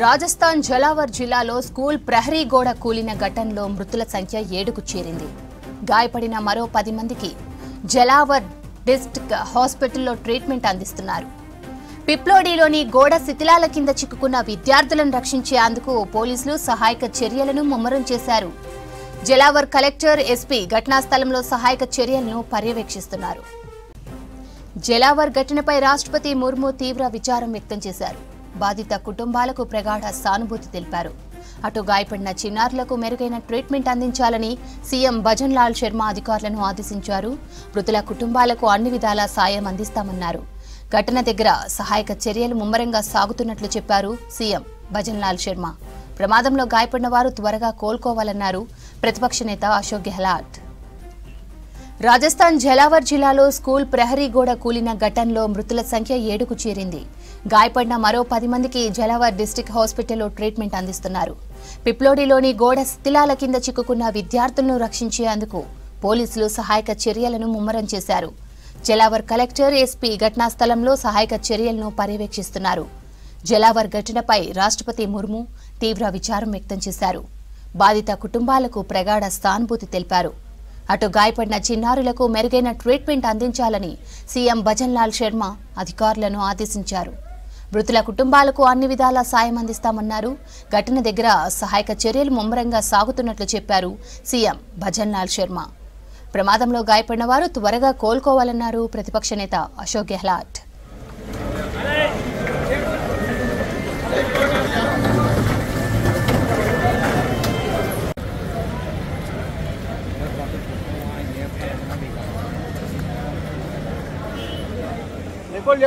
రాజస్థాన్ జలావర్ జిల్లాలో స్కూల్ ప్రహరీ గోడ కూలిన ఘటనలో మృతుల సంఖ్య 7కు చేరింది. గాయపడిన మరో 10 మందికి జలావర్ డిస్ట్రిక్ట్ హాస్పిటల్లో ట్రీట్మెంట్ అందిస్తున్నారు. పిప్లోడిలోని గోడ శిథిలాల కింద చిక్కుకున్న విద్యార్థులను రక్షించేందుకు పోలీసులు సహాయక చర్యలను ముమ్మరం చేశారు. జలావర్ కలెక్టర్ ఎస్పీ ఘటనా స్థలంలో సహాయక చర్యలను పర్యవేక్షిస్తున్నారు. జలావర్ ఘటనపై రాష్ట్రపతి ముర్ము తీవ్ర విచారం వ్యక్తం చేశారు. బాధిత కుటుంబాలకు ప్రగాఢ సానుభూతి తెలిపారు. అటు గాయపడిన చిన్నారులకు మెరుగైన ట్రీట్మెంట్ అందించాలని సీఎం భజన్ లాల్ శర్మ అధికారులను ఆదేశించారు. మృతుల కుటుంబాలకు అన్ని విధాలా సాయం అందిస్తామన్నారు. ఘటన దగ్గర సహాయక చర్యలు ముమ్మరంగా సాగుతున్నట్లు చెప్పారు సీఎం భజన్ లాల్ శర్మ. ప్రమాదంలో గాయపడిన వారు త్వరగా కోలుకోవాలన్నారు ప్రతిపక్ష నేత అశోక్ గెహ్లాట్. రాజస్థాన్ జలావర్ జిల్లాలో స్కూల్ ప్రహరీ గోడ కూలిన ఘటనలో మృతుల సంఖ్య 7కు చేరింది. గాయపడిన మరో 10 మందికి జలావర్ డిస్ట్రిక్ట్ హాస్పిటల్లో ట్రీట్మెంట్ అందిస్తున్నారు. పిప్లోడిలోని గోడ శిథిలాల కింద చిక్కుకున్న విద్యార్థులను రక్షించేందుకు పోలీసులు సహాయక చర్యలను ముమ్మరం చేశారు. జలావర్ కలెక్టర్ ఎస్పీ ఘటనా స్థలంలో సహాయక చర్యలను పర్యవేక్షిస్తున్నారు. జలావర్ ఘటనపై రాష్ట్రపతి ముర్ము తీవ్ర విచారం వ్యక్తం చేశారు. బాధిత కుటుంబాలకు ప్రగాఢ సానుభూతి తెలిపారు. అటు గాయపడిన చిన్నారులకు మెరుగైన ట్రీట్మెంట్ అందించాలని సీఎం భజన్ లాల్ శర్మ అధికారులను ఆదేశించారు. మృతుల కుటుంబాలకు అన్ని విధాలా సాయం అందిస్తామన్నారు. ఘటన దగ్గర సహాయక చర్యలు ముమ్మరంగా సాగుతున్నట్లు చెప్పారు సీఎం భజన్ లాల్ శర్మ. ప్రమాదంలో గాయపడిన వారు త్వరగా కోలుకోవాలన్నారు ప్రతిపక్ష నేత అశోక్ గెహ్లాట్. Recall